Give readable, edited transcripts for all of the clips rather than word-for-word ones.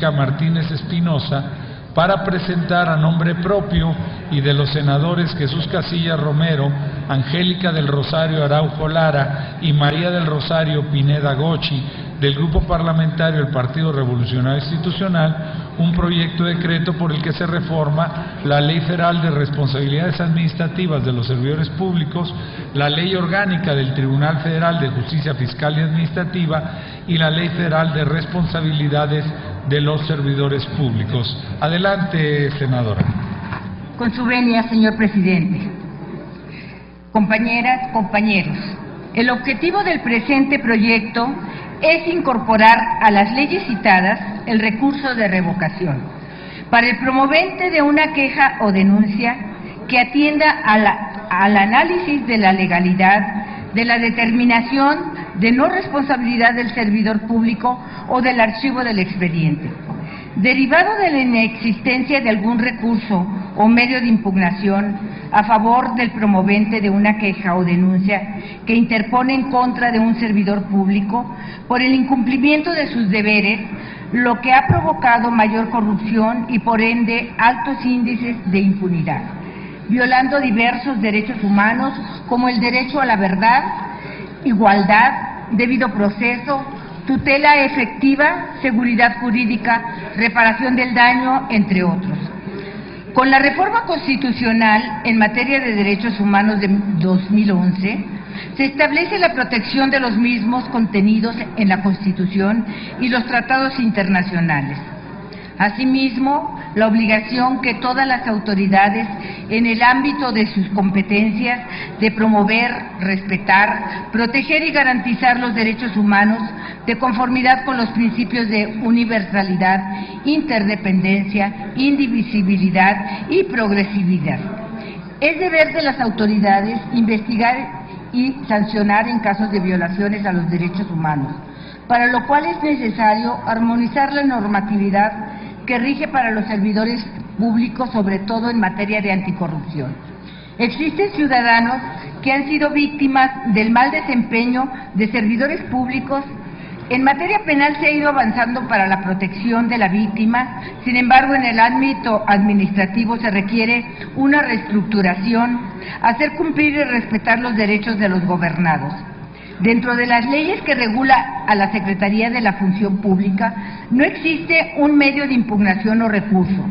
Martínez Espinosa para presentar a nombre propio y de los senadores Jesús Casillas Romero, Angélica del Rosario Araujo Lara y María del Rosario Pineda Gochi del Grupo Parlamentario del Partido Revolucionario Institucional, un proyecto de decreto por el que se reforma la Ley Federal de Responsabilidades Administrativas de los Servidores Públicos, la Ley Orgánica del Tribunal Federal de Justicia Fiscal y Administrativa y la Ley Federal de Responsabilidades de los Servidores Públicos. Adelante, senadora. Con su venia, señor presidente. Compañeras, compañeros, el objetivo del presente proyecto es incorporar a las leyes citadas el recurso de revocación para el promovente de una queja o denuncia que atienda al análisis de la legalidad de la determinación de no responsabilidad del servidor público o del archivo del expediente, derivado de la inexistencia de algún recurso o medio de impugnación a favor del promovente de una queja o denuncia que interpone en contra de un servidor público por el incumplimiento de sus deberes, lo que ha provocado mayor corrupción y por ende altos índices de impunidad, violando diversos derechos humanos como el derecho a la verdad, igualdad, debido proceso, tutela efectiva, seguridad jurídica, reparación del daño, entre otros. Con la reforma constitucional en materia de derechos humanos de 2011, se establece la protección de los mismos contenidos en la Constitución y los tratados internacionales. Asimismo, la obligación que todas las autoridades, en el ámbito de sus competencias, de promover, respetar, proteger y garantizar los derechos humanos de conformidad con los principios de universalidad, interdependencia, indivisibilidad y progresividad. Es deber de las autoridades investigar y sancionar en casos de violaciones a los derechos humanos, para lo cual es necesario armonizar la normatividad que rige para los servidores públicos, sobre todo en materia de anticorrupción. Existen ciudadanos que han sido víctimas del mal desempeño de servidores públicos. En materia penal se ha ido avanzando para la protección de la víctima, sin embargo, en el ámbito administrativo se requiere una reestructuración, hacer cumplir y respetar los derechos de los gobernados. Dentro de las leyes que regula a la Secretaría de la Función Pública, no existe un medio de impugnación o recurso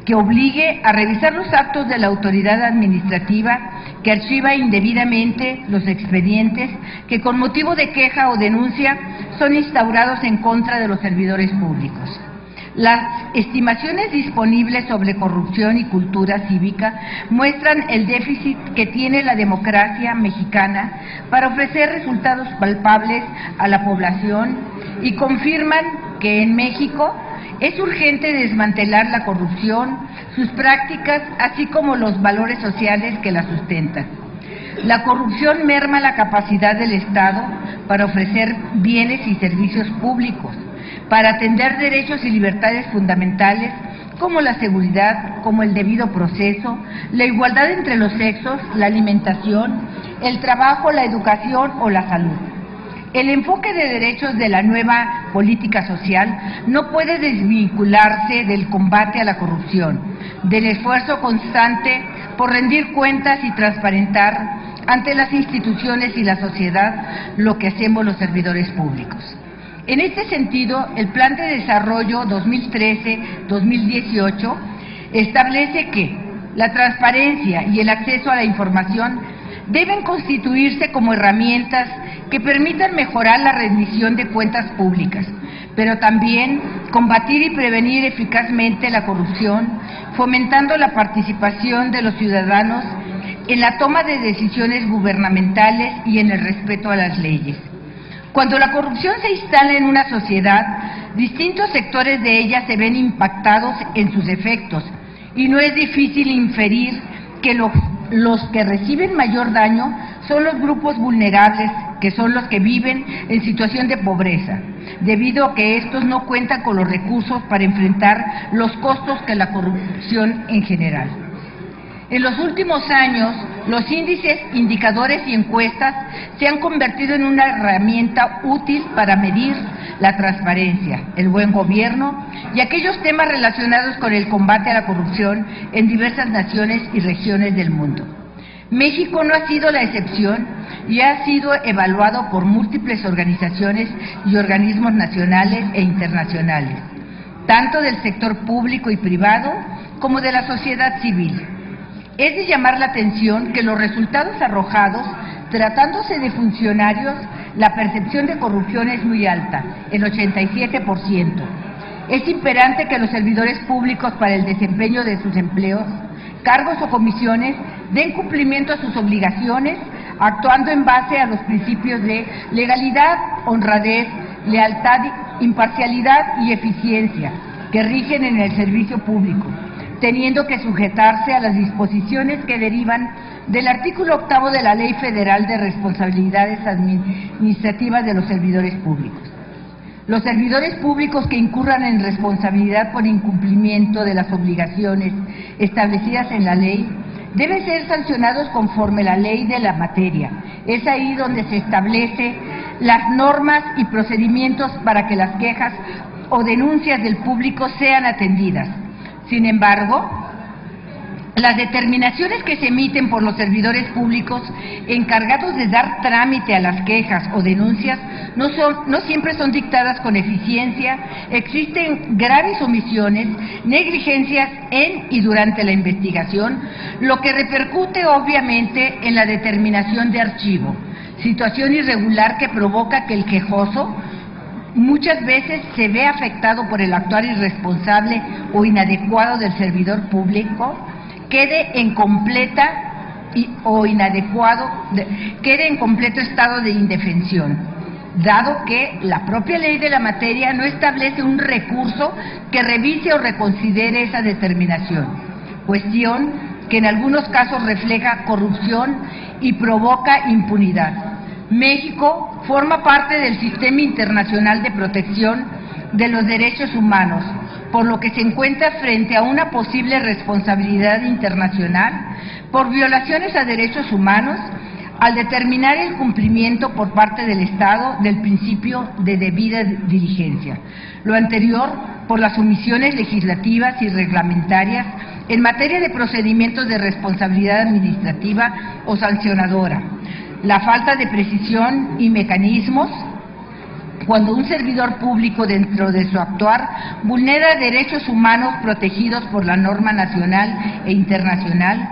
que obligue a revisar los actos de la autoridad administrativa que archiva indebidamente los expedientes que con motivo de queja o denuncia son instaurados en contra de los servidores públicos. Las estimaciones disponibles sobre corrupción y cultura cívica muestran el déficit que tiene la democracia mexicana para ofrecer resultados palpables a la población y confirman que en México es urgente desmantelar la corrupción, sus prácticas, así como los valores sociales que la sustentan. La corrupción merma la capacidad del Estado para ofrecer bienes y servicios públicos, para atender derechos y libertades fundamentales como la seguridad, como el debido proceso, la igualdad entre los sexos, la alimentación, el trabajo, la educación o la salud. El enfoque de derechos de la nueva política social no puede desvincularse del combate a la corrupción, del esfuerzo constante por rendir cuentas y transparentar ante las instituciones y la sociedad lo que hacemos los servidores públicos. En este sentido, el Plan de Desarrollo 2013-2018 establece que la transparencia y el acceso a la información deben constituirse como herramientas que permitan mejorar la rendición de cuentas públicas, pero también combatir y prevenir eficazmente la corrupción, fomentando la participación de los ciudadanos en la toma de decisiones gubernamentales y en el respeto a las leyes. Cuando la corrupción se instala en una sociedad, distintos sectores de ella se ven impactados en sus efectos y no es difícil inferir que los que reciben mayor daño son los grupos vulnerables, que son los que viven en situación de pobreza, debido a que estos no cuentan con los recursos para enfrentar los costos que la corrupción en general. En los últimos años, los índices, indicadores y encuestas se han convertido en una herramienta útil para medir la transparencia, el buen gobierno y aquellos temas relacionados con el combate a la corrupción en diversas naciones y regiones del mundo. México no ha sido la excepción y ha sido evaluado por múltiples organizaciones y organismos nacionales e internacionales, tanto del sector público y privado como de la sociedad civil. Es de llamar la atención que los resultados arrojados, tratándose de funcionarios, la percepción de corrupción es muy alta, el 87%. Es imperante que los servidores públicos para el desempeño de sus empleos, cargos o comisiones den cumplimiento a sus obligaciones, actuando en base a los principios de legalidad, honradez, lealtad, imparcialidad y eficiencia que rigen en el servicio público, teniendo que sujetarse a las disposiciones que derivan del artículo 8 de la Ley Federal de Responsabilidades Administrativas de los Servidores Públicos. Los servidores públicos que incurran en responsabilidad por incumplimiento de las obligaciones establecidas en la ley deben ser sancionados conforme la ley de la materia. Es ahí donde se establecen las normas y procedimientos para que las quejas o denuncias del público sean atendidas. Sin embargo, las determinaciones que se emiten por los servidores públicos encargados de dar trámite a las quejas o denuncias no siempre son dictadas con eficiencia, existen graves omisiones, negligencias en y durante la investigación, lo que repercute obviamente en la determinación de archivo, situación irregular que provoca que el quejoso muchas veces se ve afectado por el actuar irresponsable o inadecuado del servidor público, quede en completo estado de indefensión, dado que la propia ley de la materia no establece un recurso que revise o reconsidere esa determinación, cuestión que en algunos casos refleja corrupción y provoca impunidad. México forma parte del Sistema Internacional de Protección de los Derechos Humanos, por lo que se encuentra frente a una posible responsabilidad internacional por violaciones a derechos humanos al determinar el cumplimiento por parte del Estado del principio de debida diligencia. Lo anterior por las omisiones legislativas y reglamentarias en materia de procedimientos de responsabilidad administrativa o sancionadora, la falta de precisión y mecanismos cuando un servidor público dentro de su actuar vulnera derechos humanos protegidos por la norma nacional e internacional,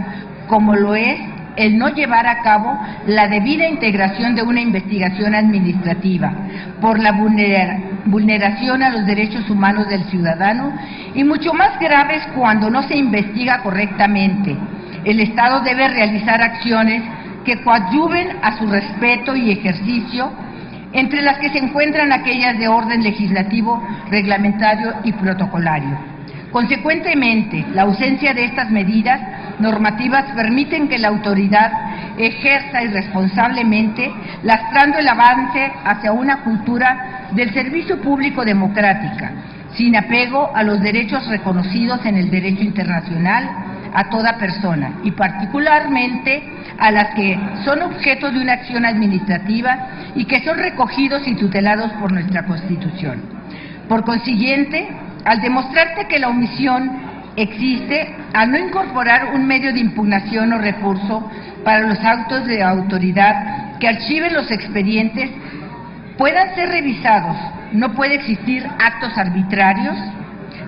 como lo es el no llevar a cabo la debida integración de una investigación administrativa por la vulneración a los derechos humanos del ciudadano, y mucho más graves cuando no se investiga correctamente. El Estado debe realizar acciones que coadyuven a su respeto y ejercicio, entre las que se encuentran aquellas de orden legislativo, reglamentario y protocolario. Consecuentemente, la ausencia de estas medidas normativas permiten que la autoridad ejerza irresponsablemente, lastrando el avance hacia una cultura del servicio público democrática, sin apego a los derechos reconocidos en el derecho internacional a toda persona, y particularmente a las que son objeto de una acción administrativa y que son recogidos y tutelados por nuestra Constitución. Por consiguiente, al demostrarse que la omisión existe, al no incorporar un medio de impugnación o recurso para los actos de autoridad que archiven los expedientes puedan ser revisados, no puede existir actos arbitrarios,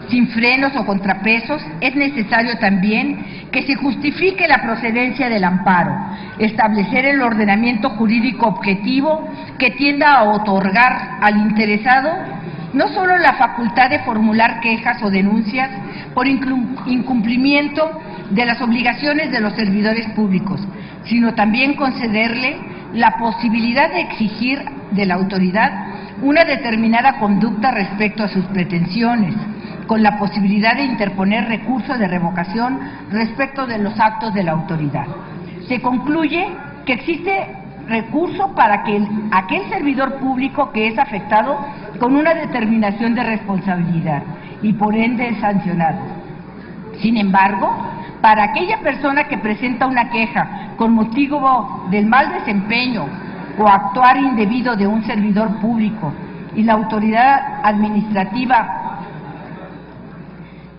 sin frenos o contrapesos. Es necesario también que se justifique la procedencia del amparo, establecer el ordenamiento jurídico objetivo que tienda a otorgar al interesado no solo la facultad de formular quejas o denuncias por incumplimiento de las obligaciones de los servidores públicos, sino también concederle la posibilidad de exigir de la autoridad una determinada conducta respecto a sus pretensiones, con la posibilidad de interponer recurso de revocación respecto de los actos de la autoridad. Se concluye que existe recurso para que aquel servidor público que es afectado con una determinación de responsabilidad y por ende es sancionado. Sin embargo, para aquella persona que presenta una queja con motivo del mal desempeño o actuar indebido de un servidor público y la autoridad administrativa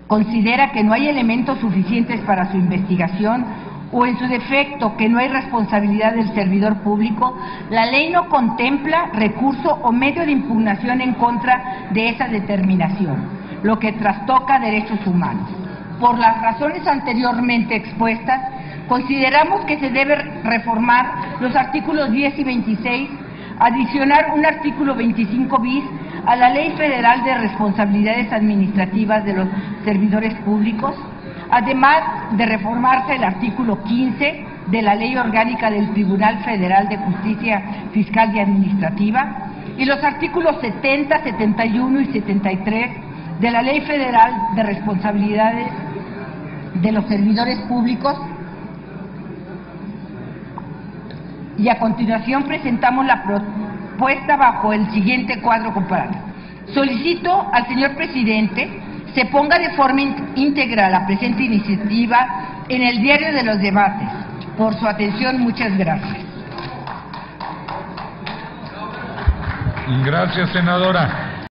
considera que no hay elementos suficientes para su investigación o en su defecto que no hay responsabilidad del servidor público, la ley no contempla recurso o medio de impugnación en contra de esa determinación, lo que trastoca derechos humanos. Por las razones anteriormente expuestas, consideramos que se debe reformar los artículos 10 y 26, adicionar un artículo 25 bis a la Ley Federal de Responsabilidades Administrativas de los Servidores Públicos, además de reformarse el artículo 15 de la Ley Orgánica del Tribunal Federal de Justicia Fiscal y Administrativa y los artículos 70, 71 y 73 de la Ley Federal de Responsabilidades de los Servidores Públicos. Y a continuación presentamos la propuesta bajo el siguiente cuadro comparado. Solicito al señor presidente se ponga de forma íntegra la presente iniciativa en el diario de los debates. Por su atención, muchas gracias. Gracias, senadora.